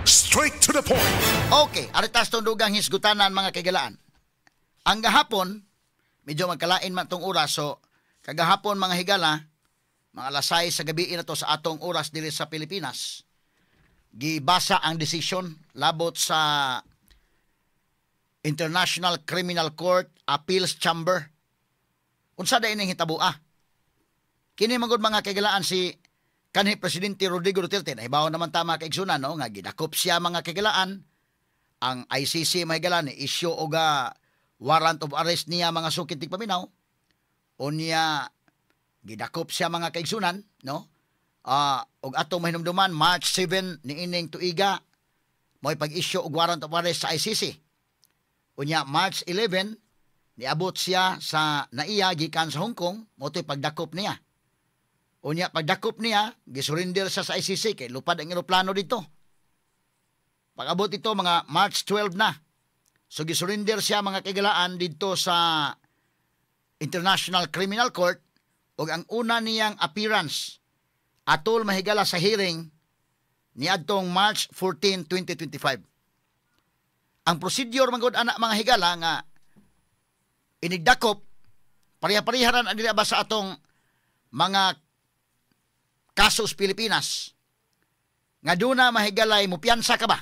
Straight to the point. Okay, aritas tong dugang hisgutanan mga kagalaan. Ang gahapon, medyo magkalain man tong oras, so kagahapon mga higala, mga alas 6 sa gabi na to sa atong oras dili sa Pilipinas, gibasa ang desisyon labot sa International Criminal Court Appeals Chamber. Unsa day ning hitabua? Kini magud mga kagalaan si kanhi Presidente Rodrigo Duterte, nahibaw naman tama kay igsunan, no, nga gidakop siya mga kagalaan. Ang ICC mahigalan ni issue og warrant of arrest niya mga sukit tigpaminaw. Unya gidakop siya mga kaigsunan, no? Og atong mahinumduman March 7 niining tuiga mo'y pag-issue og warrant of arrest sa ICC. Unya March 11 niabot siya sa naiya gikan sa Hong Kong, mo'y pagdakop niya. Unya pagdakop niya, gisurrender siya sa ICC kay lupad ang eroplano dito. Pag-abot ito mga March 12 na. So gisurrender siya mga kagalaan dito sa International Criminal Court ug ang una niyang appearance atol mahigala sa hearing niadtong March 14, 2025. Ang procedure manggod anak mga higala nga inigdakop pareha-pareharan ang ba sa atong mga kasos Pilipinas nga duna mahigalay mo piyansa ka ba?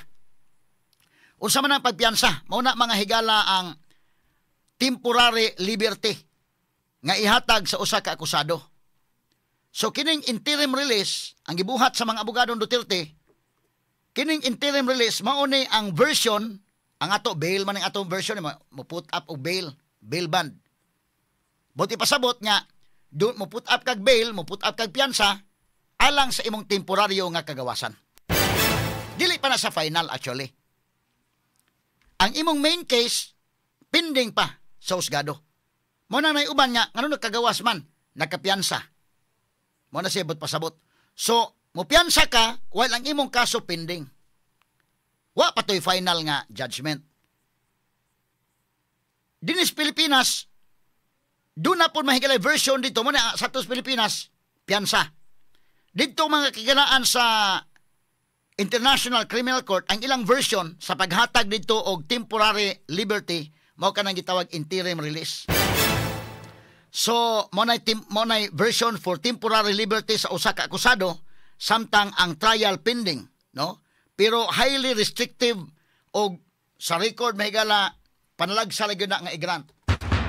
Unsa man ang pagpiyansa? Mao na mga higala ang temporary liberty nga ihatag sa usa ka akusado. So kining interim release ang gibuhat sa mga abogadong Duterte, kining interim release mao ni ang version, ang ato bail man ang atong version mo put up og bail bond. Buti pasabot nga do mo put up kag bail, mo put up kag piyansa alang sa imong temporaryo nga kagawasan. Dili pa na sa final actually. Ang imong main case pending pa sa husgado. Mo na nay uban nga ngano nagkagawas man, nagkapiyansa. Mo na sibot pasabot. So, mo piyansa ka while ang imong kaso pending. Wa pa toy final nga judgment. Dinis Pilipinas, doon na po mahigalay version dito mo na sa tos Pilipinas, piyansa. Dito mga kagalaan sa International Criminal Court, ang ilang version sa paghatag dito og temporary liberty, mao kanang gitawag interim release. So, mo na version for temporary liberty sa usa ka akusado, samtang ang trial pending, no? Pero highly restrictive og sa record mahigala panalagsa lagi na nga i-grant.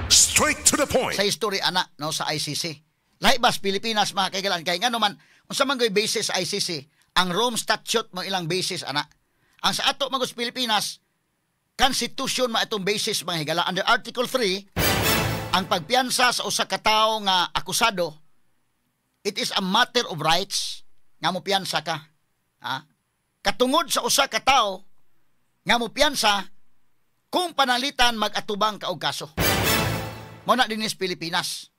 Straight to the point. Sa history ana no sa ICC. Lahi bas Pilipinas mga kaigalan kay ngano man unsa man goy basis sa ICC, ang Rome Statute mo ilang basis ana. Ang sa ato mga Pilipinas, Constitution ma itong basis mga higala. Under Article 3, ang pagpiyansa sa usa ka tawo nga akusado, it is a matter of rights nga mo piyansa ka. Ha? Katungod sa usa ka tawo nga mo piyansa kung panalitan mag-atubang ka og kaso. Mo na dinis Pilipinas.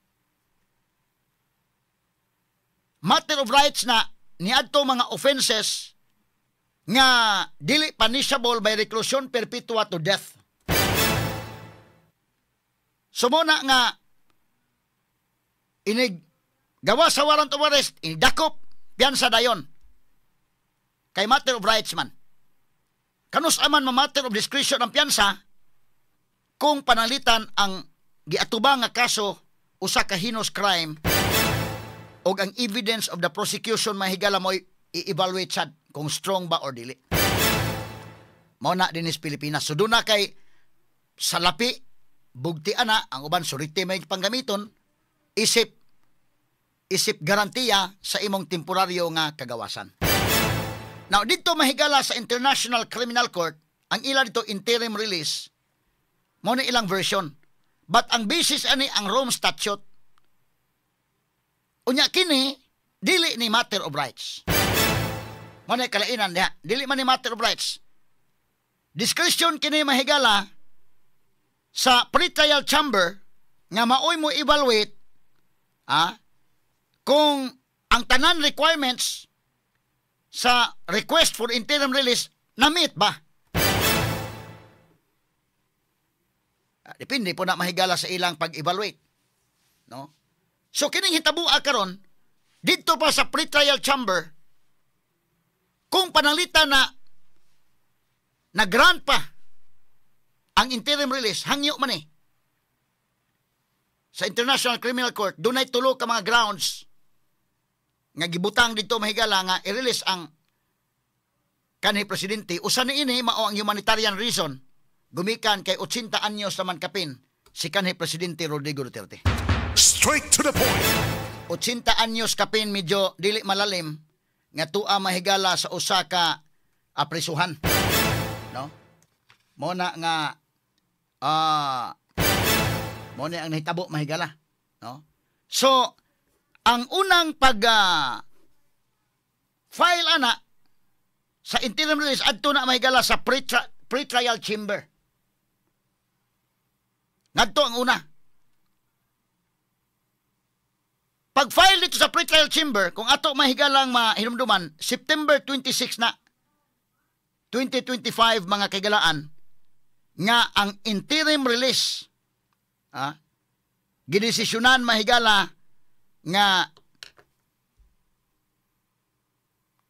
Matter of rights na niadto mga offenses nga dili punishable by reclusion perpetua to death. Sumuna nga inig gawa sa warrant of arrest, inidakop, piyansa dayon. Kay matter of rights man. Kanus aman matter of discretion ang piyansa kung panalitan ang giatubang nga kaso usa ka heinous crime o ang evidence of the prosecution mahigala mo i-evaluate sad kung strong ba or dili. Mao na dinis Pilipinas. So doon na kay salapi, bugtian na, ang uban suriti may panggamiton, isip garantiya sa imong temporaryo nga kagawasan. Now, dito mahigala sa International Criminal Court, ang ila dito interim release, mo na ilang version. But ang basis ani ang Rome Statute, unya kini dili ni matter of rights. Manay kalainan diha, dili man ni matter of rights. Discretion kini mahigala sa pre-trial chamber nga maoy mo evaluate kung ang tanan requirements sa request for interim release na-meet ba. Depende po na mahigala sa ilang pag-evaluate. No? So, kining hitabua karon dito pa sa pre-trial chamber, kung panalitan na nag-grant pa ang interim release, hangyo man sa International Criminal Court, dunay tulo ka mga grounds nga gibutang dito mahigala nga i-release ang kanhi presidente. Usa niini mao ang humanitarian reason gumikan kay 80 anyos naman kapin si kanhi presidente Rodrigo Duterte. Straight to the point. 80 anyos kapin medyo dili malalim nga tua mahigala sa usa ka aprisuhan. No? Mona nga mo ni ang nahitabo mahigala, no? So ang unang file ana sa interim release adto na mahigala sa pre-trial chamber. Ngadto ang una. Pag-file dito sa pre-trial chamber, kung ato mahigalang mahinumduman, September 26 na 2025 mga kagalaan nga ang interim release gidesisyonan mahigala nga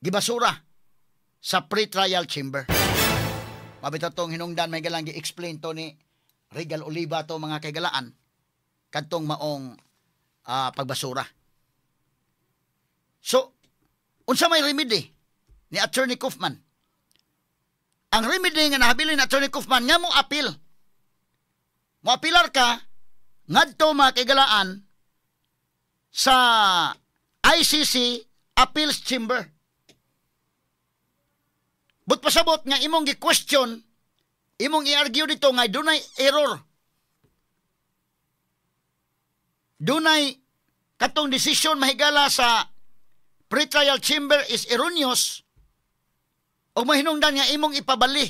gibasura sa pre-trial chamber. Mabitaw tong hinungdan mahigalang gi-explain to ni Regal Oliva to mga kagalaan kadtong maong pagbasura. So, unsa may remedy ni Attorney Kaufman? Ang remedy nga nahabilin ni Attorney Kaufman nga mo appeal. Mo apilar ka ngadto mga kagalaan sa ICC Appeals Chamber. But pasabot nga imong gi-question, imong i-argue dito nga dunay error. Dunay katong decision mahigala sa pre-trial chamber is erroneous o mahinungdan nga imong ipabali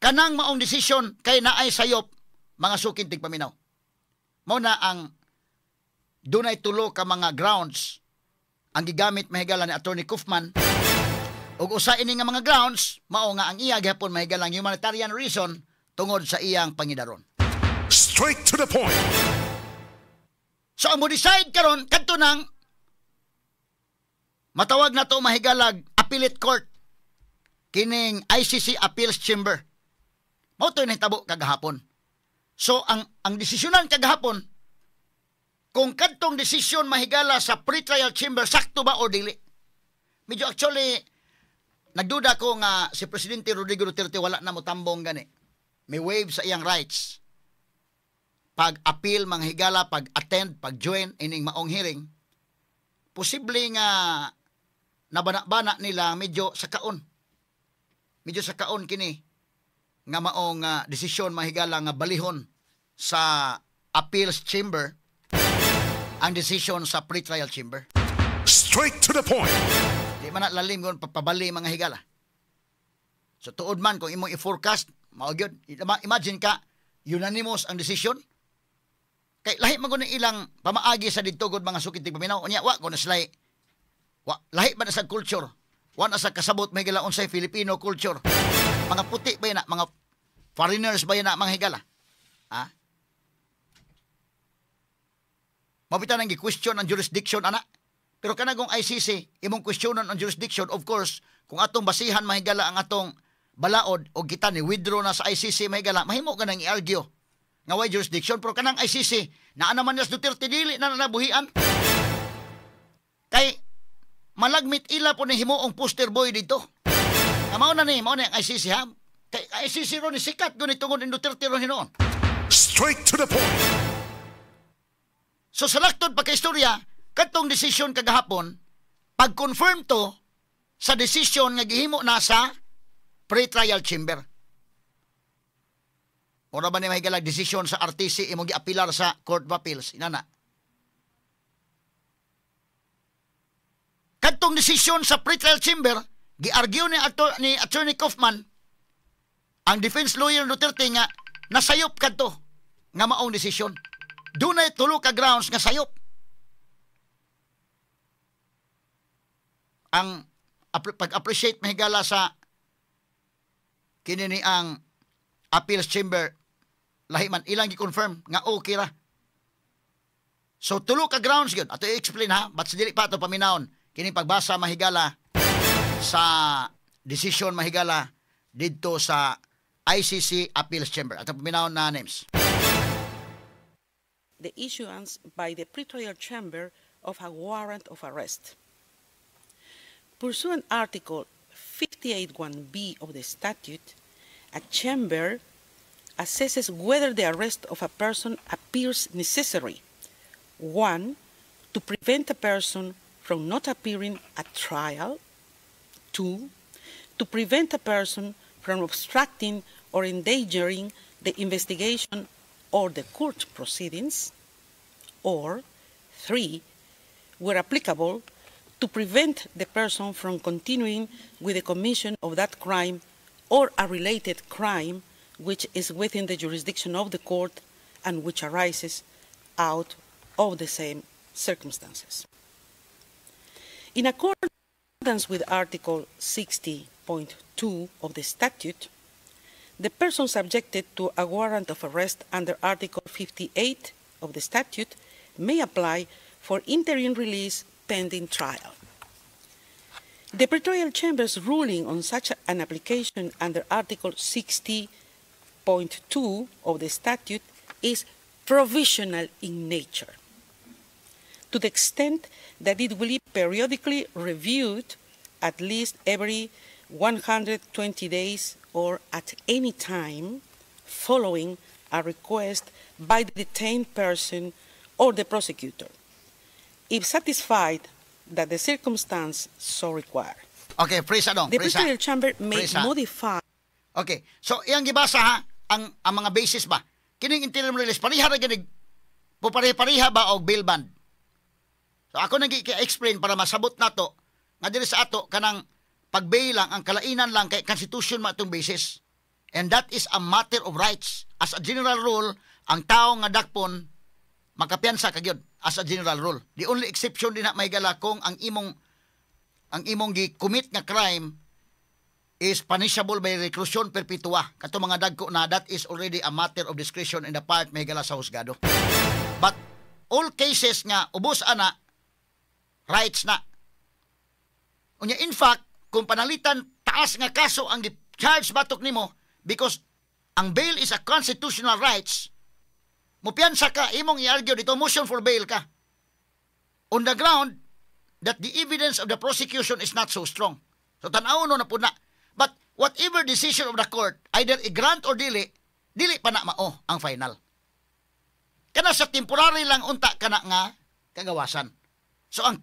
kanang maong decision kay naay sayop mga sukin tigpaminaw. Mao na ang dunay tulo ka mga grounds ang gigamit mahigala ni Attorney Kaufman. Ug usa ini nga mga grounds mao nga ang iya gihapon mahigalang humanitarian reason tungod sa iyang pangidaron. Straight to the point. So ang mo decide karon kadto nang matawag na to mahigalag appellate court kining ICC Appeals Chamber. Mao to nahitabo kagahapon. So ang desisyonan kagahapon kung kadtong desisyon mahigala sa pre-trial chamber sakto ba o dili. Medyo actually nagduda ko nga si Presidente Rodrigo Duterte wala na mo tambong gani. May waive sa iyang rights. Pag-appeal manghigala, pag-attend, pag-join ining maong hearing. Posible nga nabana-bana nila medyo sa kaon. Medyo sa kaon kini nga maong desisyon mahigala nga balihon sa appeals chamber ang desisyon sa pre-trial chamber. Straight to the point. Di man na lalim kon papabali mga higala. So tuod man kung imong i-forecast, mao gyud. Imagine ka unanimous ang desisyon. Kay lahi man gud ilang pamaagi sa didto gud mga sukitig paminaw. Unya wa ko na slay. Lahi ba na sa culture? Wa na sa kasabot mahigala unsay Filipino culture. Mga puti ba na, mga foreigners ba na mga higala? Ha? Mabita nang gi-question ang jurisdiction ana. Pero kanagong ICC, imong questionon ang jurisdiction, of course, kung atong basihan mahigala ang atong balaod o kita ni withdraw na sa ICC mahigala, mahimo ka nang i-argue nga way jurisdiction. Pero kanang ICC, naa naman nas Duterte dili na nabuhian. Kay malagmit ila po ni himuong poster boy dito. Mao na ang ICC ha. Kay ICC ron ni sikat guni tungod ni Duterte ron hinoon. Straight to the point. So sa laktod pagkaistorya, katong desisyon kagahapon, pag-confirm to sa desisyon nga gihimo na sa pre-trial chamber. Ora ba ni mahigalag desisyon sa RTC imong giapilar sa Court of Appeals? Inana. Katong desisyon sa pre-trial chamber, gi-argue ni Attorney Kaufman, ang defense lawyer Duterte nga nasayop kadto nga maong desisyon. Dunay tulo ka grounds nga sayop. Ang pag-appreciate mahigala sa kinini ang appeals chamber lahi man ilang gi-confirm nga okay ra. So tulo ka grounds gyud. Ato i-explain ha, but dili pa ato paminawon kini pagbasa mahigala sa decision mahigala didto sa ICC Appeals Chamber. At ang paminahon na names. The issuance by the pretrial chamber of a warrant of arrest. Pursuant Article 58(1)(b) of the statute, a chamber assesses whether the arrest of a person appears necessary. 1. To prevent a person from not appearing at trial. 2. To prevent a person from obstructing or endangering the investigation or the court proceedings. Or 3. Where applicable, to prevent the person from continuing with the commission of that crime or a related crime which is within the jurisdiction of the court and which arises out of the same circumstances. In accordance with Article 60.2 of the statute, the person subjected to a warrant of arrest under Article 58 of the statute may apply for interim release pending trial. The pretrial chamber's ruling on such an application under Article 60.2 of the statute is provisional in nature, to the extent that it will be periodically reviewed at least every 120 days or at any time following a request by the detained person or the prosecutor, if satisfied that the circumstance so require. Okay, prisa dong. The Prisa. pretrial chamber may Prisa. modify. Okay, so iyang gibasa ha, ang mga basis ba? Kining interim release, pariha ra ginig, pupariha ba og bail bond? So ako nag-explain para masabot nato nga diri sa ato kanang pag-bail lang, ang kalainan lang kay constitution matong basis. And that is a matter of rights. As a general rule, ang tao nga dakpon makapiyansa kagyud as a general rule. The only exception din na may gala kung ang imong gi-commit nga crime is punishable by reclusion perpetua. Kato mga dagko na, that is already a matter of discretion in the part may gala sa husgado. But all cases nga ubos ana, rights na. Unya in fact, kung panalitan taas nga kaso ang charge batok nimo because ang bail is a constitutional rights, mupiyansa ka, imong i-argue dito, motion for bail ka. On the ground that the evidence of the prosecution is not so strong. So tanaw no na po na. But whatever decision of the court, either i-grant or dili pa na mao ang final. Kana sa temporary lang unta kana nga kagawasan. So ang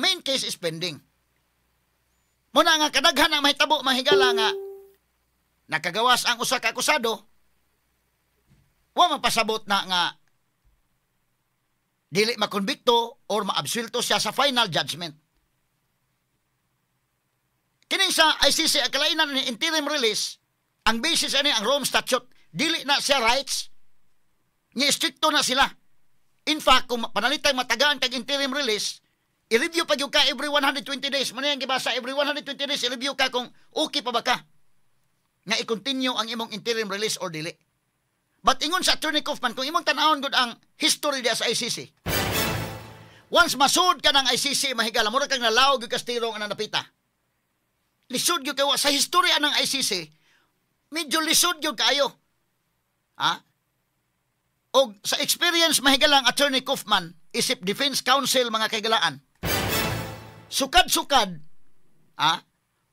main case is pending. Muna nga kadaghan ang mahitabo mahigala nga nakagawas ang usa ka akusado, wa mapasabot na nga dili makonbikto or maabsuelto siya sa final judgment. Kining sa ICC ang kalainan ni interim release, ang basis ani ang Rome Statute, dili na siya rights, ni stricto na sila. In fact, kung panalitay matagaan kag interim release, i-review pa yung ka every 120 days. Muna yung gibasa, every 120 days, i-review ka kung okay pa ba ka nga i-continue ang imong interim release or dili. But ingon sa Attorney Kaufman, kung imong tanahon gud ang history dia sa ICC, once masud ka ng ICC, mahigala, mura kang nalaw gyud kastirong ang napita. Lisod gyud kayo sa history ng ICC, medyo lisod gyud kayo. Ha? O sa experience mahigalang Attorney Kaufman, isip Defense Counsel mga kaigalaan, sukad-sukad,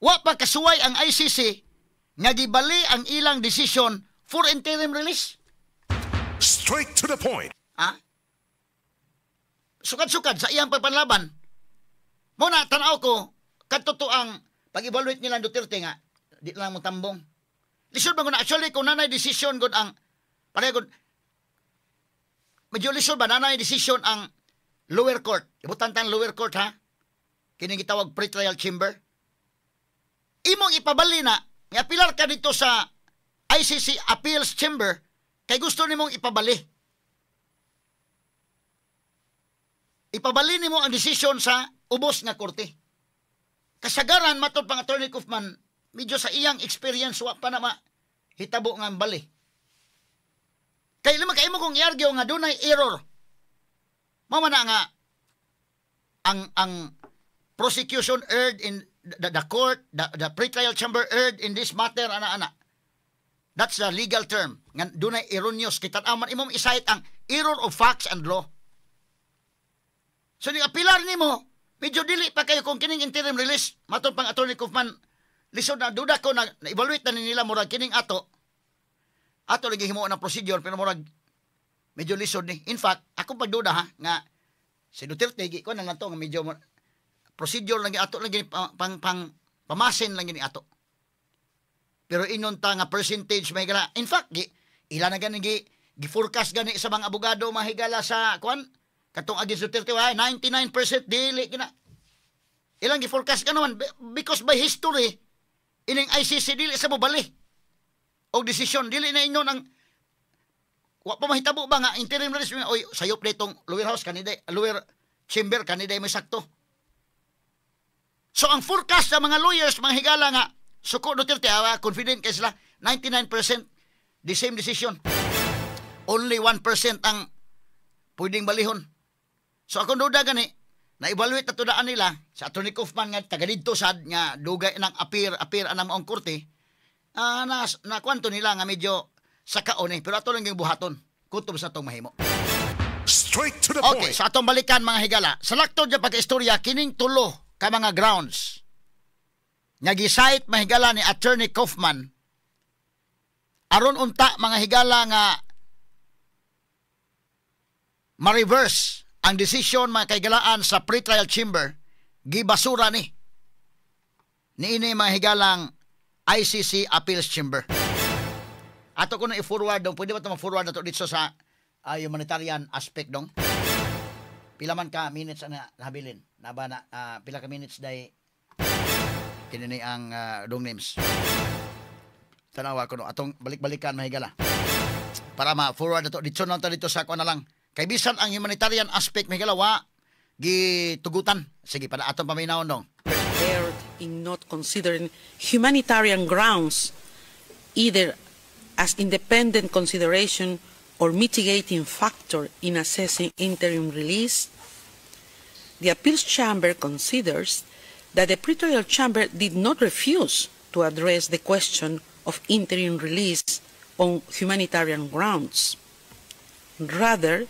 wa pa kasuway ang ICC nga gibali ang ilang decision for interim release. Straight to the point. Sukad-sukad sa iyang pagpanlaban. Muna, tanaw ko, katuto ang pag-evaluate nila Duterte nga, di lang mo tambong. Lisod ba ko na, actually, kung nanay decision gud ang, pareho gud, medyo lisod ba, nanay decision ang lower court. Ibutan tayong lower court, ha? Kining gitawag pretrial chamber. Imong ipabali na, nga pilar ka dito sa ICC Appeals Chamber, kay gusto nimong ipabali. Ipabali nimo ang desisyon sa ubos nga korte. Kasagaran matod pang Attorney Kaufman, medyo sa iyang experience wa pa na hitabo nga bali. Kay lima kay mo kung i-argue nga dunay error. Mao man nga ang prosecution erred in the court, the pretrial chamber erred in this matter, ana-ana. That's the legal term. Nga dunay erroneous kita aman imong isayt ang error of facts and law. So ni apilar nimo, medyo dili pa kayo kung kining interim release matud pang Attorney Kaufman. Lisod na duda ko na evaluate na nila murag kining ato lagi himo na procedure pero murag medyo lisod ni. In fact, ako pagduda ha nga si Duterte gi ko na lang to nga medyo procedure lagi ato lagi pang pamasin lagi ni ato. Pero inon ta nga percentage may gala. In fact, ila na gani gi-forecast gani sa mga abogado mahigala sa kwan katong against Duterte 99% dili kina. Ilang gi-forecast ka naman because by history ining ICC dili sa mobali og desisyon dili na inyo ang wa pa mahitabo ba nga interim release oy sayop ditong lower house kanida lower chamber kanida may sakto. So ang forecast sa mga lawyers mga higala nga suko Duterte confident kay sila 99% the same decision. Only 1% ang pwedeng balihon. So ako duda gani na-evaluate na tudaan nila sa Attorney Kaufman nga taga didto sad nga dugay nang appear anang maong korte. Na kwanto nila nga medyo sakaon pero ato lang yung buhaton. Kutob sa atong mahimo. Straight to the Okay, point. sa atong balikan mga higala. Sa laktod niya pagka-istorya, kining tulo ka mga grounds nga gisite mahigala ni Attorney Kaufman aron unta mga higala nga ma-reverse ang desisyon mga kaigalaan sa pretrial chamber gibasura ni ini mga higalang ICC Appeals Chamber. Ato ko na i-forward dong. Pwede ba ito ma-forward na ito dito sa humanitarian aspect dong? Pila man ka minutes na nahabilin? Naba na, pila ka minutes day kinini ang dong names. Tanawa ko no. Atong balik-balikan mahigala. Para ma-forward na ito. Dito na ito dito sa ako na lang. Kay bisan ang humanitarian aspect mahigala wa gitugutan. Sige, para atong paminawon dong. Erred in not considering humanitarian grounds either as independent consideration or mitigating factor in assessing interim release. The appeals chamber considers that the pretrial chamber did not refuse to address the question of interim release on humanitarian grounds. Rather,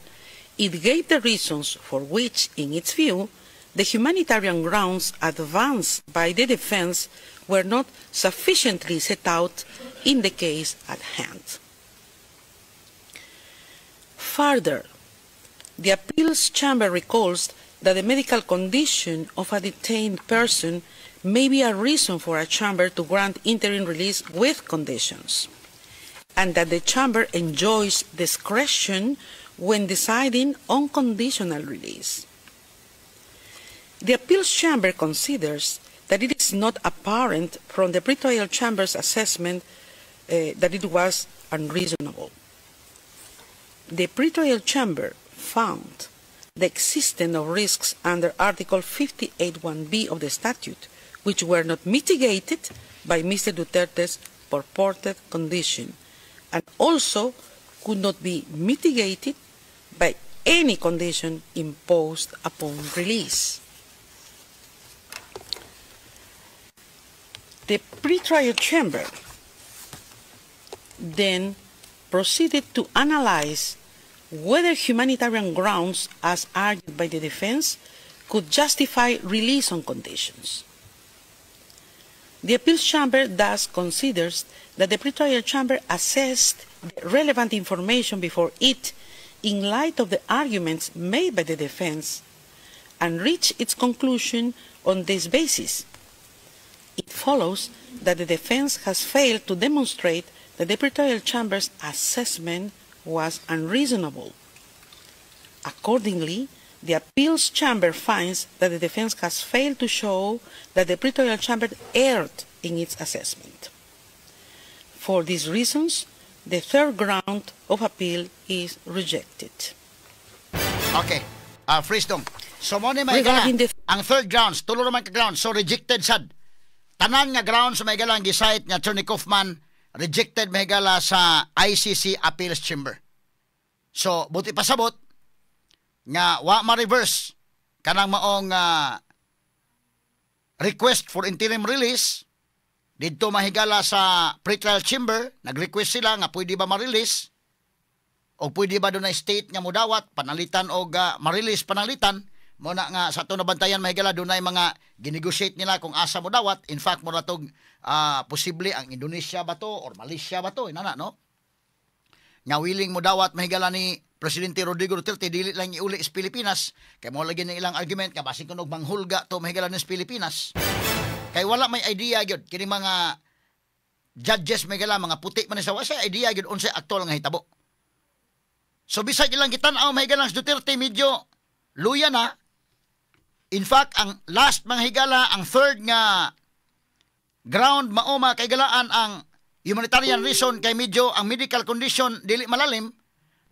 it gave the reasons for which, in its view, the humanitarian grounds advanced by the defense were not sufficiently set out in the case at hand. Further, the appeals chamber recalls that the medical condition of a detained person may be a reason for a chamber to grant interim release with conditions, and that the chamber enjoys discretion when deciding on conditional release. The appeals chamber considers that it is not apparent from the pretrial chamber's assessment that it was unreasonable. The pretrial chamber found the existence of risks under Article 58(1)(b) of the statute, which were not mitigated by Mr. Duterte's purported condition, and also could not be mitigated by any condition imposed upon release. The pretrial chamber then proceeded to analyze whether humanitarian grounds, as argued by the defense, could justify release on conditions. The appeals chamber thus considers that the pretrial chamber assessed the relevant information before it in light of the arguments made by the defense and reached its conclusion on this basis. It follows that the defense has failed to demonstrate that the pretrial chamber's assessment was unreasonable. Accordingly, the appeals chamber finds that the defense has failed to show that the pretrial chamber erred in its assessment. For these reasons, the third ground of appeal is rejected. Okay. Freeze dong. So mo ni may Regarding gala, ang third grounds, tulo naman ka grounds, so rejected sad. Tanan nga grounds may gala ang gisite nga Attorney Kaufman, rejected may gala sa ICC Appeals Chamber. So, buti pasabot nga wa ma-reverse kanang maong request for interim release dito mahigala sa pretrial chamber. Nag-request sila nga pwede ba ma-release o pwede ba doon na state nga mudawat panalitan o ma-release panalitan. Muna nga sa ito nabantayan mahigala doon na mga ginegotiate nila kung asa mudawat. In fact, muna itong posible ang Indonesia ba to or Malaysia ba to, inana, no? Nga willing mudawat mahigala ni Presidente Rodrigo Duterte dili lang iuli sa Pilipinas. Kay mo lagi ng ilang argument nga basin kunog manghulga to mahigala ni sa Pilipinas. Kay wala may idea gyud kini mga judges mahigala mga puti man sa wala idea gyud unsay aktol nga hitabo. So bisag ilang gitan-aw mahigala sa Duterte medyo luya na. In fact, ang last mga higala, ang third nga ground mauma kay galaan ang humanitarian reason kay medyo ang medical condition dili malalim.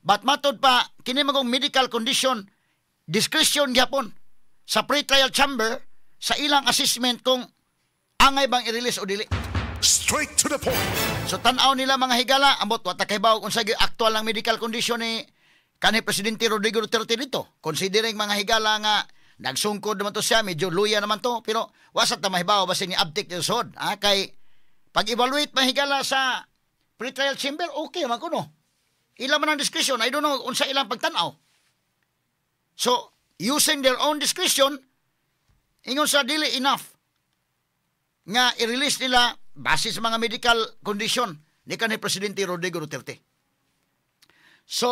But matod pa, kini magong medical condition, discretion gyapon sa pre-trial chamber sa ilang assessment kung angay bang i-release o dili. Straight to the point. So tanaw nila mga higala, ambot wa ta kay baw kung sa actual ang medical condition ni kanhi Presidente Rodrigo Duterte dito. Considering mga higala nga nagsungkod naman to siya, medyo luya naman to, pero wasat na mahibaw basin ni abtik ni sod. Kay pag-evaluate mahigala sa pre-trial chamber, okay man kuno. Ilang man ang discretion, I don't know unsa ilang pagtanaw. So, using their own discretion, ingon sa dili enough nga i-release nila base sa mga medical condition ni kanhi Presidente Rodrigo Duterte. So,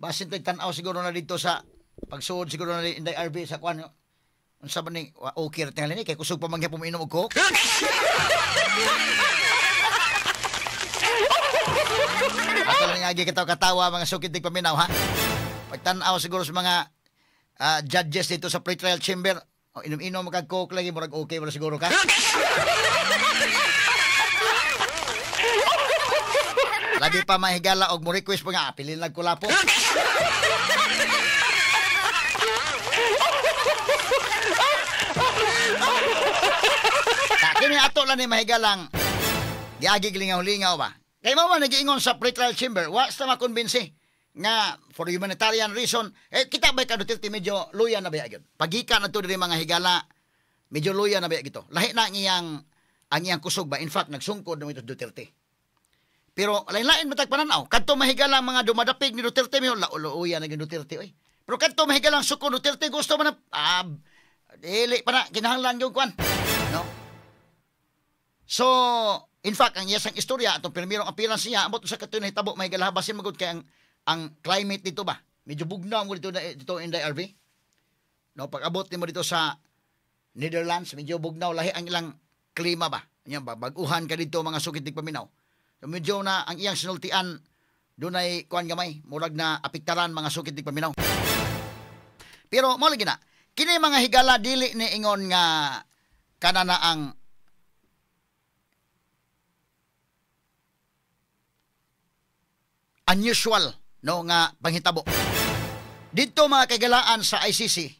basin tanaw siguro na dito sa pagsuod siguro na Inday RB sa kwan. Unsa ba ni okay ra tingali ni kay kusog pa man gyapon minom og coke. Ato lang nga katawa mga sukid tig paminaw ha. Pagtan-aw siguro sa mga judges dito sa pre-trial chamber, inom-inom kag coke lagi murag okay wala siguro ka. Labi pa mahigala og mo request pa nga apilin lang ko lapo. Kini ato lang ni mahigalang giagi lingaw-lingaw ba. Kay mo man nagiingon sa pre-trial chamber, wa sa makonbinsi nga for humanitarian reason, kita ba ka Duterte medyo luya na ba gyud. Pagika na to diri mga higala, medyo luya na ba gito. Lahi na ang iyang kusog ba. In fact, nagsungkod na ito Duterte. Pero lain-lain matag pananaw. Kadto mahigala mga dumadapig ni Duterte miho luya na gyud Duterte oy. Pero kadto mahigalang suko Duterte gusto man dili pa na kinahanglan yung kwan. No? So, in fact, ang iyasang istorya, atong primerong appearance niya, amot sa katuloy na hitabo, may galahabasin magod kay ang climate dito ba? Medyo bugnaw mo dito in the RV. No, pag abot mo dito sa Netherlands, medyo bugnaw, lahi ang ilang klima ba? Yan ba? Baguhan ka dito mga sukit ng paminaw. So, medyo na ang iyang sinultian, doon ay kuhan gamay, murag na apiktaran mga sukit ng paminaw. Pero, mo lagi na, kini mga higala dili ni ingon nga kanana ang unusual no nga panghitabo. Dito mga kagalaan sa ICC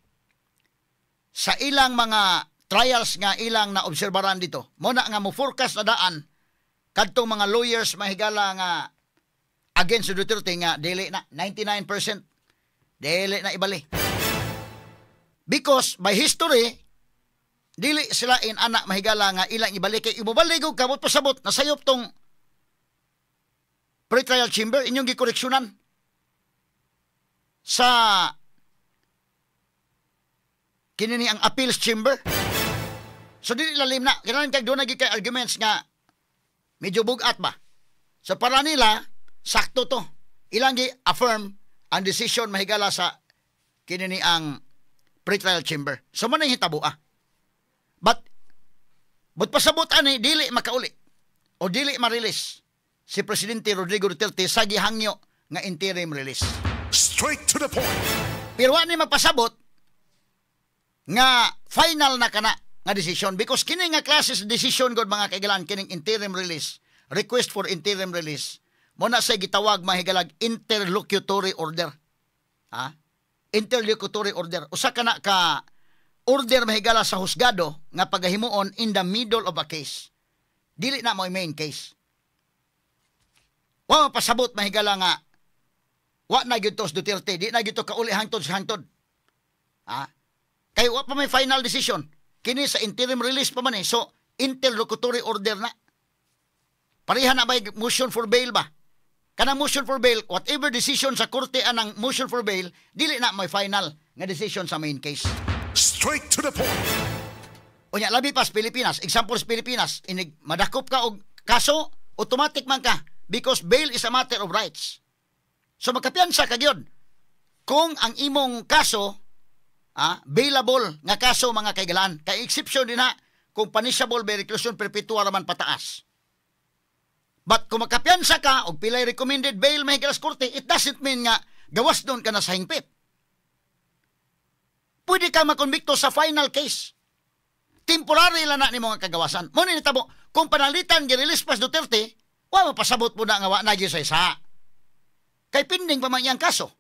sa ilang mga trials nga ilang na obserbaran dito. Mo na nga mo forecast na daan kadtong mga lawyers mahigala nga against Duterte nga dili na 99% dili na ibali. Because by history dili sila in anak mahigala nga ilang ibalik kay ibabalik og kamot pasabot nasayop tong pre-trial chamber inyong gikoreksyonan sa kinini ang appeals chamber. So dili lalim na kinahanglan kag doon kay arguments nga medyo bugat ba. So para nila sakto to. Ilang gi-affirm ang decision mahigala sa kinini ang pre-trial chamber. So man hitabo But pasabot ani dili makauli o dili ma-release si Presidente Rodrigo Duterte sa gihangyo nga interim release. Straight to the point. Pero wa ni magpasabot nga final na kana nga decision because kini nga klase sa decision gud mga kaigalan kining interim release, request for interim release mo na say gitawag mahigalag interlocutory order. Interlocutory order. Usa kana ka order mahigala sa husgado nga pagahimuon in the middle of a case. Dili na mo main case. Wa pasabot mahigala nga wa na gyud tos Duterte, di na gyud to kauli hangtod sa hangtod. Kay wa pa may final decision. kini sa interim release pa man eh. So, interlocutory order na. Pareha na ba yung motion for bail ba? Kanang motion for bail, whatever decision sa korte anang motion for bail, dili na may final nga decision sa main case. Straight to the point. Unya, labi pa sa Pilipinas. Example sa Pilipinas, inig madakop ka og kaso, automatic man ka because bail is a matter of rights. So magkapiyansa ka gyud kung ang imong kaso bailable nga kaso mga kaigalaan. Kay exception din na kung punishable by reclusion perpetua raman pataas. But kung magkapiyansa ka og pilay recommended bail may higalas korte, it doesn't mean nga gawas doon ka na sa hingpit. Pwede ka makonbikto sa final case. Temporary lang na ni mga kagawasan. Mo ni nitabo, kung panalitan gi-release pas Duterte, wa mapasabot mo na nga wa na sa isa. Kay pending pa man iyang kaso.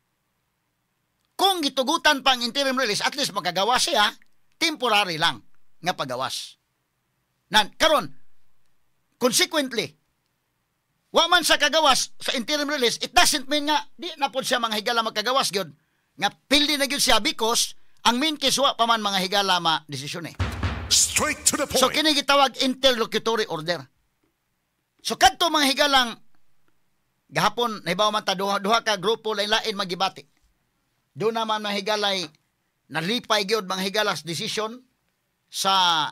Kung gitugutan pa ang interim release, at least magagawa siya, temporary lang nga pagawas. Karon, consequently, wa man sa kagawas sa interim release, it doesn't mean nga di na po siya mga higala magkagawas gyud. Nga pildi na gyud siya because ang main case wa pa man mga higala ma-desisyon eh. Straight to the point. So kini gitawag interlocutory order. So kadto mga higalang gahapon nahibaw man ta duha ka grupo lain-lain magibati. Do naman mga higalay nalipay gyud mga higalas decision sa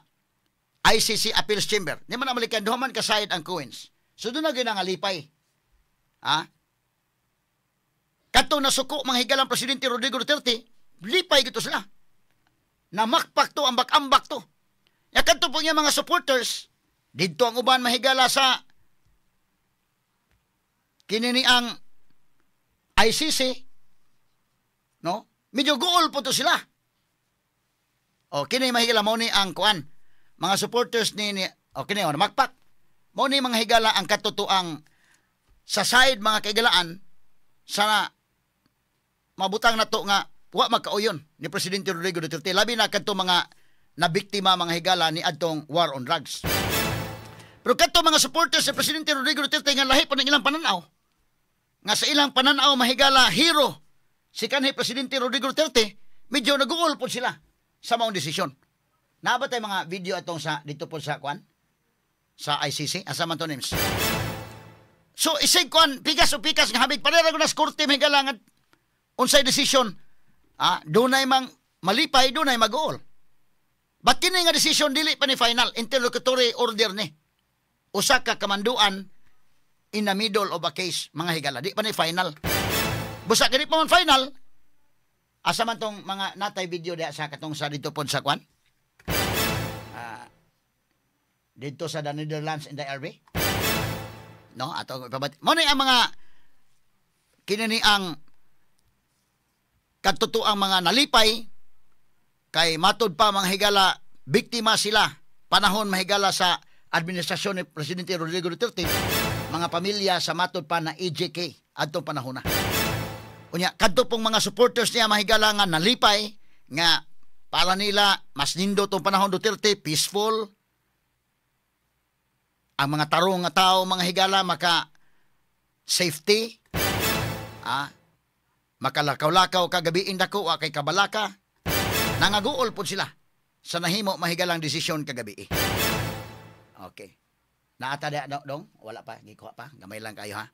ICC Appeals Chamber. Di man namalikan duha man ka side ang Coins. So doon na gyud nga lipay. Kadto nasuko mga higalang Presidente Rodrigo Duterte, lipay gito sila. Namakpak to, ambak-ambak to. Ya kadto po niya mga supporters, dito ang uban mahigala sa kinini ang ICC, no? Medyo goal po to sila. O, kini mahigala mo ni ang kuan. Mga supporters ni kini makpak. Mo ni mga higala ang katutuang sa side mga kaigalaan sa mabutang na to nga wa magkauyon ni Presidente Rodrigo Duterte. Labi na kadto mga na biktima mga higala ni adtong war on drugs. Pero kadto mga supporters sa Presidente Rodrigo Duterte nga lahi pa ng ilang pananaw. Nga sa ilang pananaw mahigala hero si kanhi Presidente Rodrigo Duterte, medyo naguol po sila sa maong desisyon. Naabot tay mga video atong sa dito po sa kwan sa ICC asa man to names. So isig kwan pikas o pikas nga habig parera ko nas korte mahigala nga unsay desisyon. Dunay mang malipay, dunay mag-uol. But kini nga decision dili pa ni final, interlocutory order ni. Usa ka kamanduan in the middle of a case, mga higala. Di pa ni final. Busa kini pa man final. Asa man tong mga natay video diha sa katong sa dito pod sa kwan? Dito sa the Netherlands in the RB. No, ato ipabati. Mo ni ang mga kinini ang katuto ang mga nalipay kay matud pa mga higala biktima sila panahon mahigala sa administrasyon ni Presidente Rodrigo Duterte mga pamilya sa matud pa na EJK adtong panahon na. Unya kadto pong mga supporters niya mahigala nga nalipay nga para nila mas nindo tong panahon Duterte peaceful. Ang mga tarong nga tao mga higala maka safety makalakaw-lakaw kagabiin dako wa kay kabalaka. Nangaguol po sila sa nahimo mahigalang desisyon kagabi. Okay. Naata da dong? Wala pa, gikuha pa. Gamay lang kayo ha.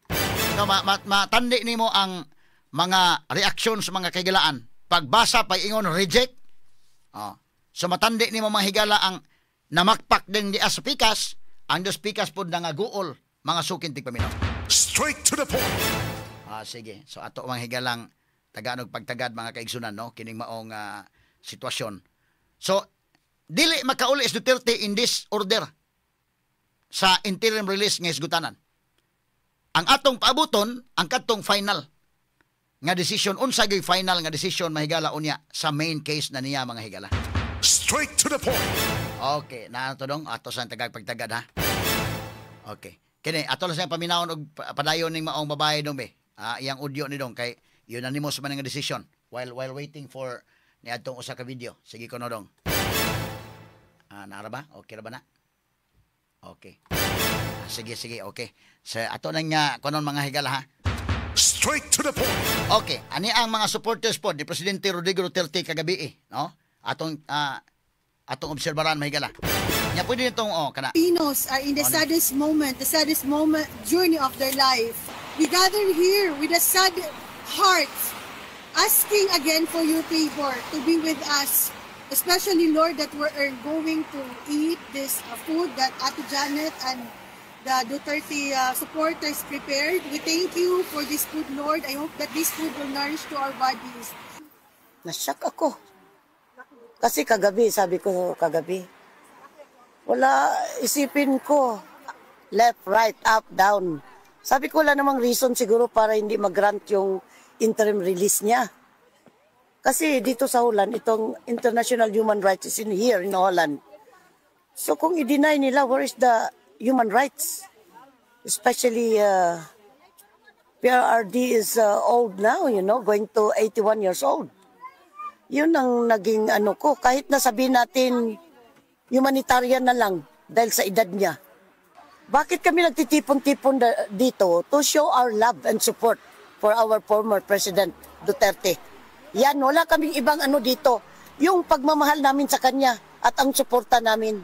No, matandi nimo ang mga reaksyon sa mga kaigalaan. Pagbasa pa ingon reject. So matandi nimo mahigala ang namakpak din di as pikas, ang dos pikas pod nangaguol mga sukin tigpaminaw. Straight to the point. Sige. So ato mga higalang taganog pagtagad mga kaigsunan no kining maong sitwasyon. So dili makauli is Duterte in this order sa interim release nga isgutanan. Ang atong paabuton ang katong final nga decision unsa gyud final nga decision mahigala unya sa main case na niya mga higala. Straight to the point. Okay, na to dong ato sa tagag pagtagad ha. Okay. Kini ato lang sa paminawon og padayon ning maong babae dong be. Iyang audio ni dong kay unanimous man nga decision while waiting for ni atong usa ka video. Sige ko no dong. Naara ba? Okay ra ba na? Okay. Sige, okay. So ato nang kunon mga higala ha. Straight to the point. Okay, ani ang mga supporters po ni Presidente Rodrigo Duterte kagabi no? Atong atong obserbaran mahigala. Nya pwede nitong kana. Filipinos are in the saddest moment, journey of their life. We gather here with a sad heart, asking again for your favor to be with us. Especially, Lord, that we're going to eat this food that Ate Janet and the Duterte supporters prepared. We thank you for this food, Lord. I hope that this food will nourish to our bodies. Nasyak ako. Kasi sabi ko kagabi, wala, isipin ko, left, right, up, down. Sabi ko wala namang reason siguro para hindi mag-grant yung interim release niya. Kasi dito sa Holland, itong international human rights is in here in Holland. So kung i-deny nila, where is the human rights? Especially, PRRD is old now, going to 81 years old. Yun ang naging ko. Kahit na sabihin natin, humanitarian na lang dahil sa edad niya. Bakit kami nagtitipon-tipon dito to show our love and support for our former President Duterte? Yan, wala kaming ibang dito. Yung pagmamahal namin sa kanya at ang suporta namin.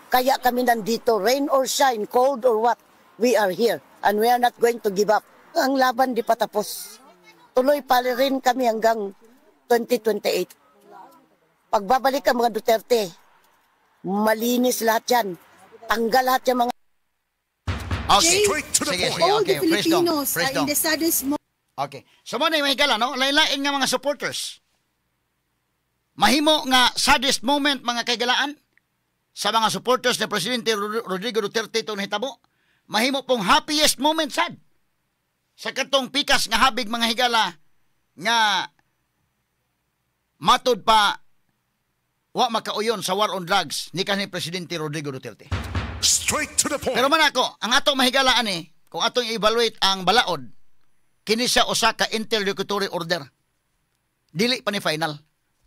Kaya kami nandito, rain or shine, cold or what, we are here. And we are not going to give up. Ang laban di pa tapos. Tuloy pa rin kami hanggang 2028. Pagbabalik ang mga Duterte, malinis lahat yan. Tanggal lahat yung mga... Okay. Straight to the Sige, point. sige, All okay. the Filipinos are in the saddest moment. Okay. So mo na mahigala, no? Lain-lain nga mga supporters. Mahimo nga saddest moment mga kaigalaan sa mga supporters ni Presidente Rodrigo Duterte itong hitabo. Mahimo pong happiest moment sad. Sa katong pikas nga habig mga higala nga matod pa wa makauyon sa war on drugs ni kanhi Presidente Rodrigo Duterte. Straight to the point. Pero man ako, ang atong mahigalaan kung atong i-evaluate ang balaod, kini siya usa ka interlocutory order. Dili pa ni final.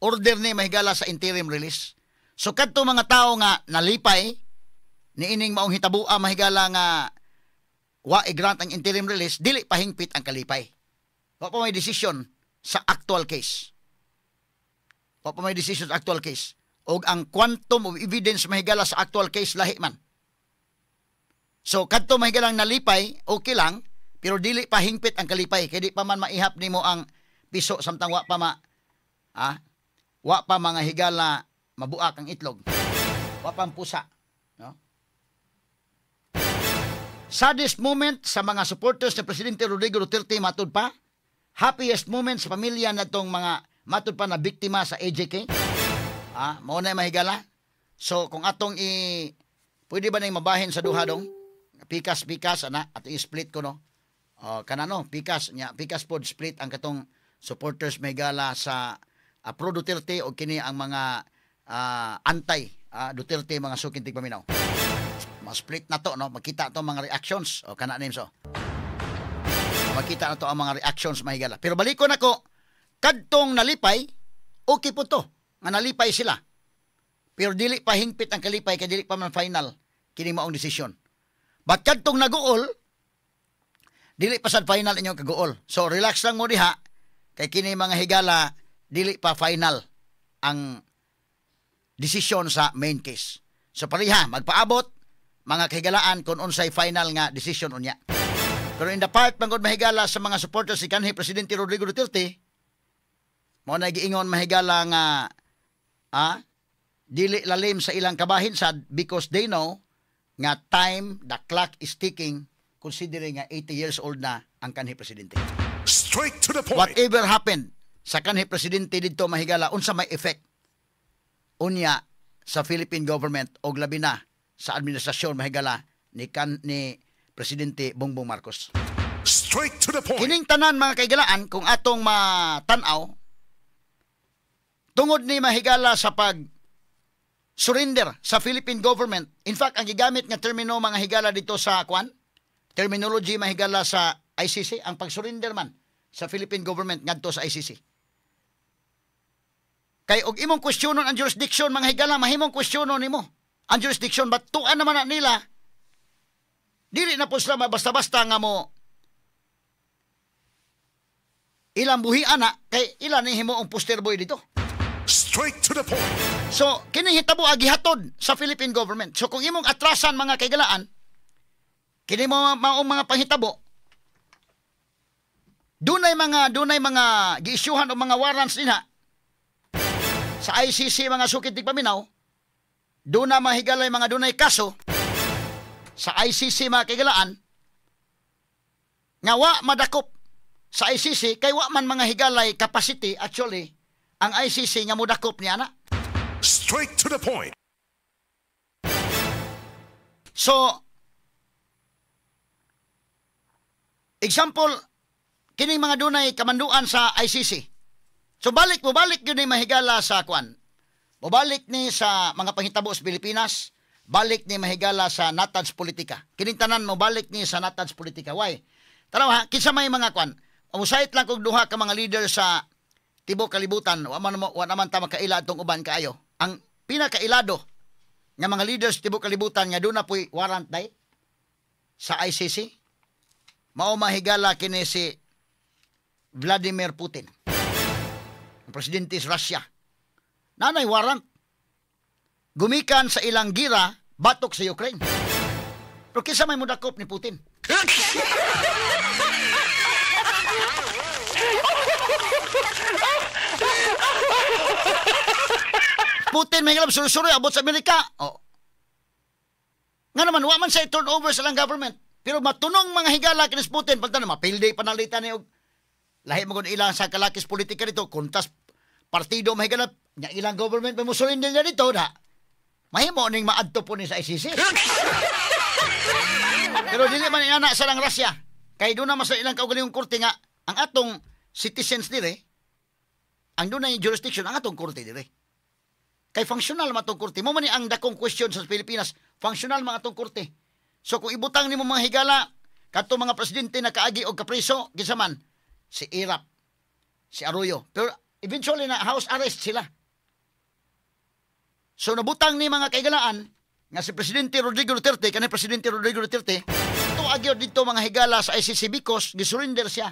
Order ni mahigala sa interim release. So kadto mga tao nga nalipay ni ining maong hitabua mahigala nga wa i-grant ang interim release, dili pa hingpit ang kalipay. Wa pa may decision sa actual case. Wa pa may decision sa actual case. Og ang quantum of evidence mahigala sa actual case lahi man. So kadto mahigalang nalipay, okay lang, pero dili pa hingpit ang kalipay kay di pa man maihap nimo ang piso samtang wa pa wa pa mga higala mabuak ang itlog. Wa pang pusa, no? Saddest moment sa mga supporters ni Presidente Rodrigo Duterte matud pa. Happiest moment sa pamilya natong mga matud pa na biktima sa AJK. Mao na mahigala. So kung atong pwede ba nang mabahin sa duha dong? Pikas at i-split ko no. Kanano pikas pod split ang katong supporters mahigala sa pro Duterte o kini ang mga anti Duterte mga sukintig paminaw. Ma-split na to no, makita to mga reactions o kana names so. Makita na to ang mga reactions mahigala. Pero balikon ako kadtong nalipay, okay po to. Nga nalipay sila. Pero dili pa hingpit ang kalipay kay dili pa man final kini maong desisyon. But kadtong naguol, dili pa sad final inyong kaguol. So relax lang mo diha kay kini mga higala dili pa final ang desisyon sa main case. So pariha magpaabot mga kahigalaan kung unsay final nga decision unya. Pero in the part pangod mahigala sa mga supporters si kanhi Presidente Rodrigo Duterte, mao na giingon mahigala nga dili lalim sa ilang kabahin sad because they know nga the clock is ticking considering nga 80 years old na ang kanhi Presidente. Straight to the point. Whatever happened sa kanhi Presidente dito mahigala unsa may effect unya sa Philippine government o labi na sa administrasyon mahigala ni Presidente Bongbong Marcos. Straight to the point. Kining tanan mga kaigalaan kung atong matanaw tungod ni mahigala sa pag surrender sa Philippine government. In fact, ang gigamit nga termino mga higala dito sa terminology mahigala sa ICC, ang pag-surrender man sa Philippine government ngadto sa ICC. Kay og imong questionon ang jurisdiction mga higala, mahimong questionon nimo ang jurisdiction, but tuan naman na nila dili na po sila basta-basta nga mo ilang buhian na kay ilan ni himo ang poster boy dito. Straight to the point. So, kining hitabo gihatod sa Philippine government. So, kung imong atrasan mga kaigalaan, kini mo maong mga panghitabo, dunay mga giisyuhan o mga warrants dinha sa ICC mga sukit paminaw, duna mahigalay mga dunay kaso sa ICC mga kaigalaan, nga wa madakop sa ICC, kay wa man mga higalay capacity actually, ang ICC nga mudakop niya na. Straight to the point. So, example, kining mga dunay kamanduan sa ICC. So balik yun ay mahigala sa kwan. Mubalik ni sa mga panghitabo sa Pilipinas, balik ni mahigala sa Natads Politika. Kining tanan mo balik ni sa Natads Politika. Why? Tanaw ha, kinsa may mga kwan. Umusayt lang kog duha ka mga leader sa tibok kalibutan, wa naman ta makaila atong uban kaayo. Ang pinakailado nga mga leaders tibok kalibutan nga doon na po'y warrant day sa ICC, mao mahigala kini si Vladimir Putin, ang presidente sa Russia. Nanay warrant. Gumikan sa ilang gira, batok sa Ukraine. Pero kinsa may mudakop ni Putin? Putin may hilap suri-suri abot sa Amerika. Oh. Nga naman, wa man siya turnover sa lang government. Pero matunong mga higala kinis Putin, pagta na mapilday panalitan niyo. Lahi mo kung ilang sa kalakis politika dito, kuntas partido mahigalap, nga ilang government may musulin din niya dito, na mahimo ning maadto po ni sa ICC. Pero dili man inana sa lang Russia. Kay doon naman sa ilang kaugalingong korte nga, ang atong citizens dire, ang doon na jurisdiction, ang atong korte dire. Kay functional matong korte. Mo man ni ang dakong question sa Pilipinas, functional mga atong korte. So kung ibutang nimo mga higala, kato mga presidente na kaagi o kapriso, kinsa man, si Irap, si Arroyo. Pero eventually na house arrest sila. So nabutang ni mga kaigalaan nga si Presidente Rodrigo Duterte, kanhi Presidente Rodrigo Duterte, ito agyo dito mga higala sa ICC because gisurrender siya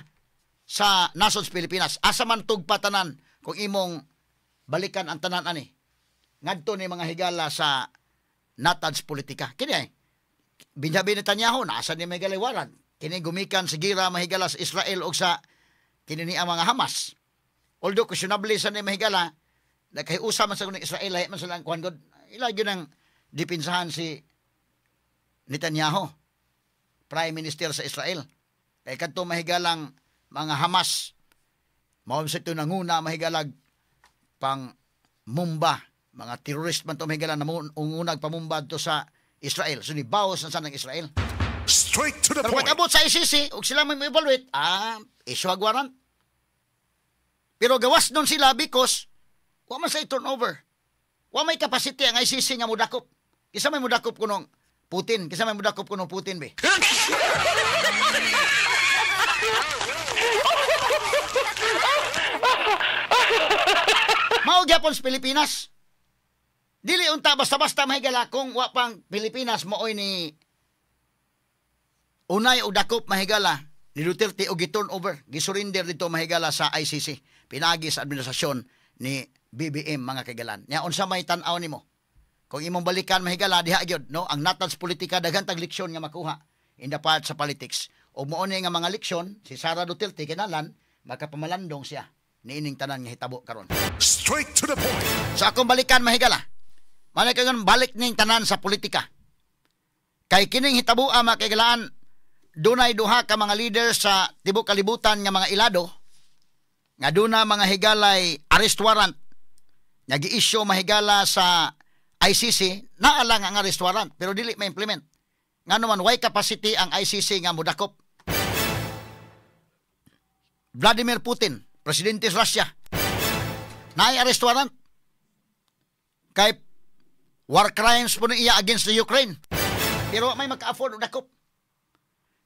sa Nations Pilipinas. Asa man tugpatanan kung imong balikan ang tanan ani. Ngadto ni mga higala sa Natads Politika. Kini ay Benjamin Netanyahu nasa ni may galiwaran. Kini gumikan sa gira mahigala sa Israel o sa kini ni ang mga Hamas. Although questionable sa ni mahigala, nakahiusa man sa kuning Israel, lahi man sa lang kuhan god. Ilagyo ng dipinsahan si Netanyahu, Prime Minister sa Israel. Kaya kadto mahigalang mga Hamas, mao sa ito nanguna mahigalag pang mumba, mga terrorist man to mahigalang na ungunag pamumba to sa Israel. So ni bawas na sa ng Israel. Straight to the Pero point. pag-abot sa ICC, ug sila may evaluate, issue ag warrant. Pero gawas nun sila because wa man say turnover. Wa may capacity ang ICC nga mudakop. Kisa may mudakop kunong Putin. Kisa may mudakop kunong Putin, be. Mao gyapon sa Pilipinas. Dili unta basta-basta mahigala kung wa pang Pilipinas mooy ni unay o dakop mahigala ni Duterte o giturn over, gisurrender dito mahigala sa ICC. Pinagi sa administrasyon ni BBM mga kaigalan. Nya unsa may tan-aw nimo? Kung imong balikan mahigala diha gyud no, ang Natads Politika daghan tag leksyon nga makuha in the part sa politics. Og mao ni nga mga leksyon si Sara Duterte kinalan makapamalandong siya niining tanan nga hitabo karon. Straight to the point. Sa akong balikan mahigala. Manay kagon balik ning tanan sa politika. Kay kining hitabo mga kaigalaan, dunay duha ka mga leader sa tibok kalibutan nga mga ilado nga duna mga higalay arrest warrant nga gi-issue mahigala sa ICC naalang ang arrest warrant pero dili ma-implement. Ngano man way capacity ang ICC nga modakop. Vladimir Putin, presidente sa Russia, naay arrest warrant kay war crimes po niya against the Ukraine. Pero may maka-afford og dakop.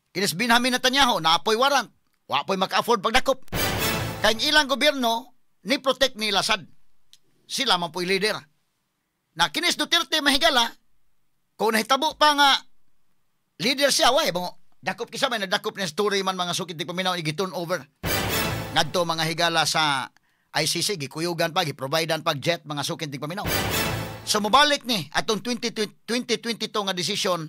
Kinis Benjamin Netanyahu naapoy warrant, wa poy maka-afford pagdakop. Kay ilang gobyerno ni protect ni Lasad. Sila man po'y leader. Na kinis Duterte mahigala, kung nahitabo pa nga leader siya, way mo, dakop kisa may nadakop ni story man mga sukit di paminaw, i-turn over. Ngadto mga higala sa ICC gikuyugan pa giprovidean pag jet mga sukin tig paminaw. So mobalik ni atong 2022 nga desisyon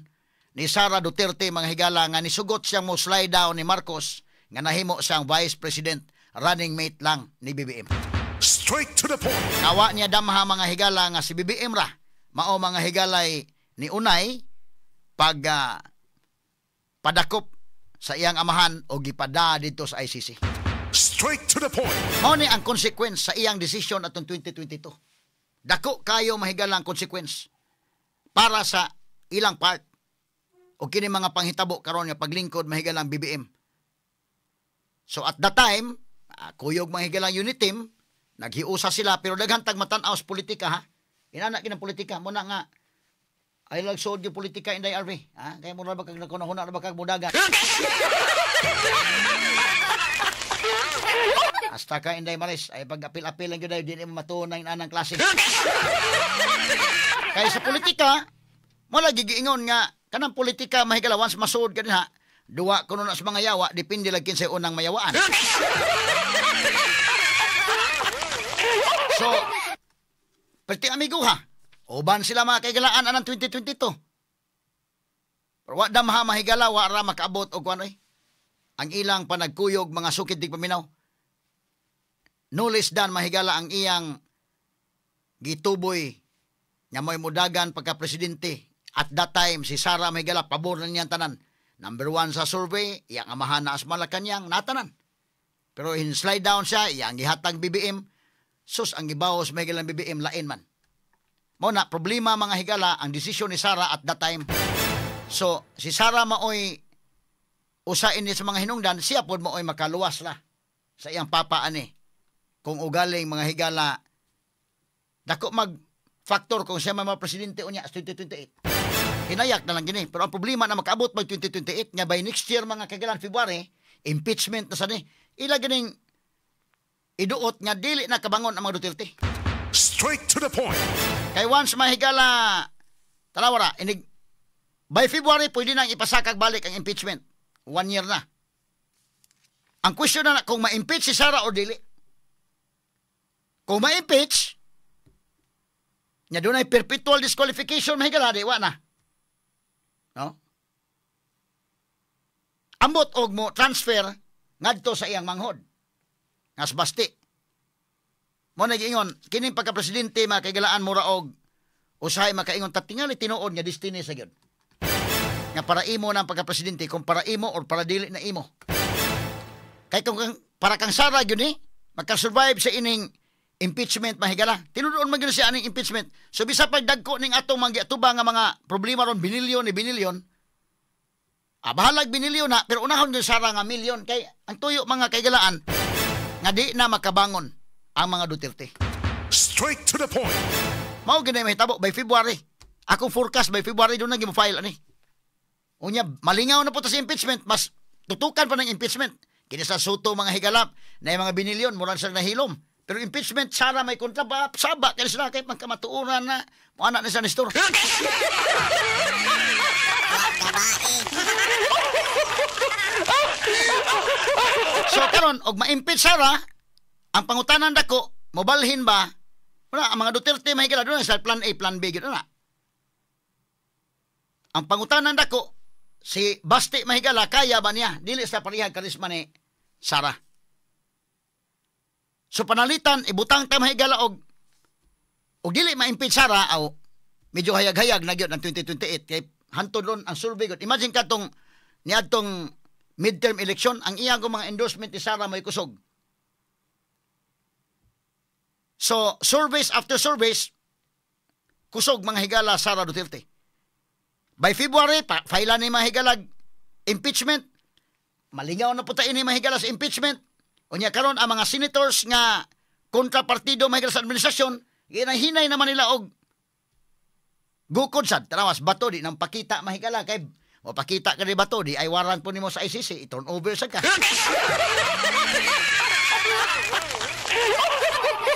ni Sara Duterte mga higala nga nisugot siyang mo slide down ni Marcos nga nahimo siyang vice president, running mate lang ni BBM. Straight to the point. Nawa niya damha mga higala nga si BBM ra mao mga higalay ni Unay pag padakop sa iyang amahan o gipada dito sa ICC. Straight to the point. Mao ni ang consequence sa iyang desisyon atong 2022. Dako kayo mahigalang consequence para sa ilang part o kini mga panghitabo karon nga paglingkod mahigalang BBM. So at that time, kuyog mahigalang unit team, naghiusa sila pero daghan tag matan-aw sa politika ha. Inana kinang politika mo na nga ay lagsod yung politika inday RV. Ha? Kaya mo na ba kag nakunahuna na ba kag mudagan? Hasta ka inday maris ay pag-apil-apil lang yun dahil di mo matunay na anang klase. Kaya sa politika, mo lagi giingon nga kanang politika mahigala once masud ka din ha. Duwa kuno na sa mga yawa depende lang kinsay unang mayawaan. So, perti amigo ha. Uban sila mga kaigalaan anang 2022. Pero wa damha mahigala wa ra makaabot og kuan ang ilang panagkuyog mga sukid dig paminaw. No less than mahigala ang iyang gituboy nga mo'y mudagan pagka-presidente. At that time, si Sara mahigala, pabor na niyang tanan. Number 1 sa survey, iyang amahan na as Malacanang, natanan. Pero in slide down siya, iyang gihatag BBM, sus, ang gibawos mahigalang BBM, lain man. Mao na, problema mga higala, ang desisyon ni Sara at that time. So, si Sara maoy usain ni sa mga hinungdan, siya po maoy makaluwas la sa iyang papaani. Kung ugaling mga higala, dako mag-factor kung siya mga presidente unya sa 2028. Hinayak na lang gini. Pero ang problema na makaabot mag 2028, nga by next year mga kagalan, February, impeachment na sa ni. Ila ganing iduot nga dili na kabangon ang mga Duterte. Straight to the point. Kay once mahigala, talawara, by February, pwede nang ipasakag balik ang impeachment. 1 year na. Ang question na kung ma-impeach si Sara o dili. Kung ma-impeach, nya doon ay perpetual disqualification, mahigala, di, wa na. No? Ambot og mo transfer ngadto sa iyang manghod. Ngas basti. Mo nagiingon, kining pagka-presidente makaigalaan mo raog usahay makaingon tatingali tinuod nga destiny sa gyud. Nga para imo nang pagka-presidente kung para imo or para dili na imo. Kay kung para kang Sara gyud ni makasurvive sa ining impeachment mahigala. Tinuod man gyud siya aning impeachment. So bisa pagdagko ning atong mangyatubang nga mga problema ron binilyon ni binilyon. Bahalag binilyon na pero unahon gyud Sara nga milyon kay ang tuyo mga kaigalaan nga di na makabangon ang mga Duterte. Straight to the point. Mao gani mahitabo by February. Akong forecast by February doon na gi-file ani. Unya malingaw na po ta sa impeachment, mas tutukan pa ng impeachment. Kini sa Soto mga higalap na yung mga binilyon murag sa nahilom. Pero impeachment Sara may kontra ba saba kay sila kay magkamatuoran na mo anak ni sa Nestor. So karon og ma-impeach Sara, ang pangutanan dako mobalhin ba wala ang mga Duterte mahigala doon sa plan A, plan B gid na. Ang pangutanan dako si Basti mahigala kaya ba niya dili sa parihag karisma ni Sara. So panalitan ibutang ta mahigala og dili ma-impeach Sara aw medyo hayag-hayag na gyud ang 2028 kay hantod ron ang survey gud. Imagine katong niadtong midterm election ang iyang mga endorsement ni Sara may kusog. So, surveys after surveys, kusog mga higala Sara Duterte. By February, file ni mga higalag impeachment. Malingaw na po tayo ni mga higala sa impeachment. Unya karon ang mga senators nga kontrapartido mga higala sa administrasyon, hinahinay naman nila og gukod sad. Tarawas, bato di nang pakita mga higala. Kay o pakita ka ni bato, di ay warrant po ni mo sa ICC, i-turn over sa ka.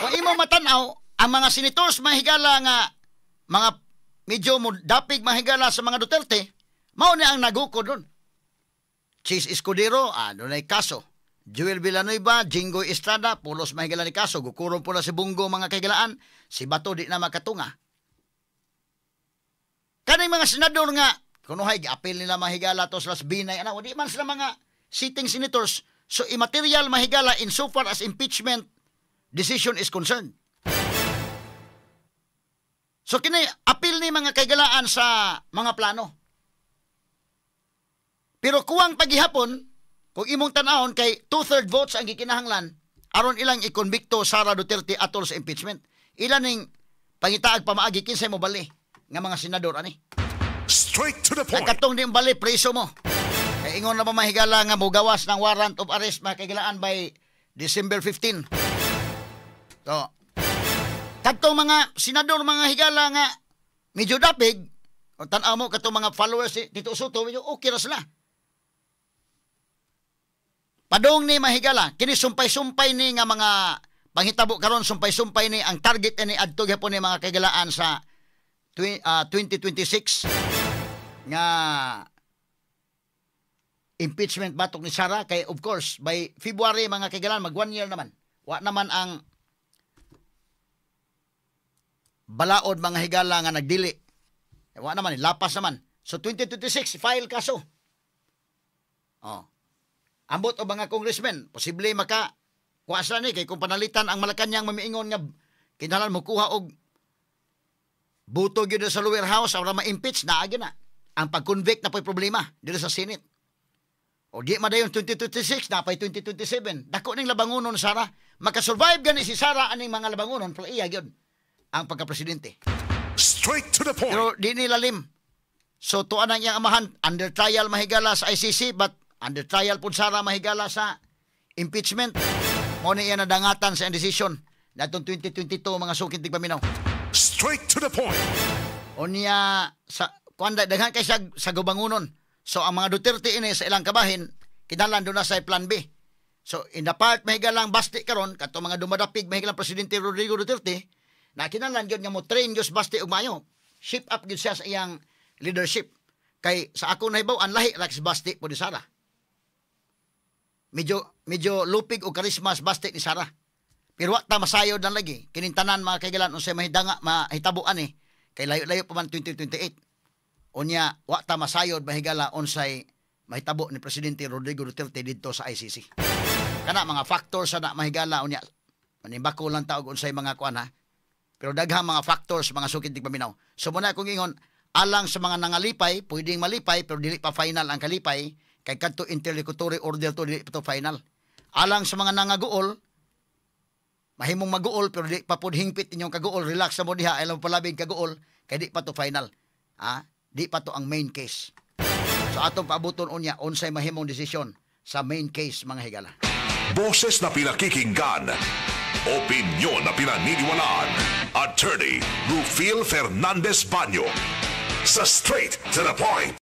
Kung imo matanaw, ang mga senators mahigala nga mga medyo dapig mahigala sa mga Duterte, mao na ang nagukod doon. Chis Escudero, doon ay kaso. Joel Villanueva, Jingoy Estrada, pulos mahigala ni kaso, gukurong po na si Bungo mga kahigalaan, si Bato di na makatunga. Kaning mga senador nga, kunuhay, apil nila mahigala to sila binay, di man sila mga sitting senators, so immaterial mahigala insofar as impeachment decision is concerned. So kini apil ni mga kahigalaan sa mga plano. Pero kuwang paghihapon, kung imong tanahon kay 2/3 votes ang gikinahanglan, aron ilang ikonbikto Sara Duterte atol sa impeachment. Ilan ning pangitaag pamaagi kinsay mo bali nga mga senador ani. Straight to the point. Nagkatong din bali preso mo. Kay ingon na ba mahigala nga mogawas ng warrant of arrest makikilaan by December 15. So, katong mga senador mga higala nga medyo dapig, o tan-aw mo katong mga followers si Tito Soto, medyo okay ra sila. Padong ni mahigala, kini sumpay-sumpay ni nga mga panghitabo karon sumpay-sumpay ni ang target ni adto gyapon ni mga kagalaan sa 2026 nga impeachment batok ni Sara kay of course by February mga kagalaan mag 1 year naman. Wa naman ang balaod mga higala nga nagdili. Wa naman lapas naman. So 2026 file kaso. Oh. Ambot o mga congressmen, posible maka kuasa ni kay kung panalitan ang Malacañang mamiingon nga kinahanglan mo kuha og buto gyud sa lower house aron ma-impeach na agi na. Ang pag-convict na po'y problema dito sa Senate. O di madayon 2026 na pa'y 2027. Dako ning labangonon Sara, makasurvive gani si Sara aning mga labangonon pero iya gyud ang pagka-presidente. Straight to the point. Pero di nilalim. So tuan ang iyang amahan under trial mahigala sa ICC but under trial po Sara mahigala sa impeachment. Mo ni iya nadangatan sa decision natong 2022 mga sukit tigpaminaw. Straight to the point. O niya sa kuanda daghan kay sa gubangunon. So ang mga Duterte ini sa ilang kabahin kinahanglan do na sa plan B. So in the part mahigalang basti karon kato mga dumadapig mahigalang presidente Rodrigo Duterte na kinahanglan gyud nga mo train gyud basti og mayo. Shape up gyud siya sa iyang leadership. Kay sa ako nahibaw ang lahi ra si basti po ni Sara. Medyo lupig o karismas bastik ni Sara. Pero wa ta masayod lang lagi. Kinintanan mga kaigalan unsay mahidanga mahitabuan ni kay layo-layo pa man 2028. Unya wa ta masayod mahigala unsay mahitabo ni presidente Rodrigo Duterte didto sa ICC. Kana mga factors sa na mahigala unya manimbako lang taog unsay mga kuan ha. Pero daghang mga factors mga sukid tigpaminaw. So muna kung ingon alang sa mga nangalipay, pwedeng malipay pero dili pa final ang kalipay. Kay kadto interlocutory order to dili pa to final. Alang sa mga nangaguol, mahimong maguol pero di pa pud hingpit inyong kaguol, relax sa mo diha, alam palabing kaguol, kay di pa to final. Di pa to ang main case. So atong paabuton unya unsay mahimong desisyon sa main case mga higala. Boses na pinakikinggan. Opinyon na pinaniniwalaan. Attorney Rufil Fernandez Baño. Sa Straight to the Point.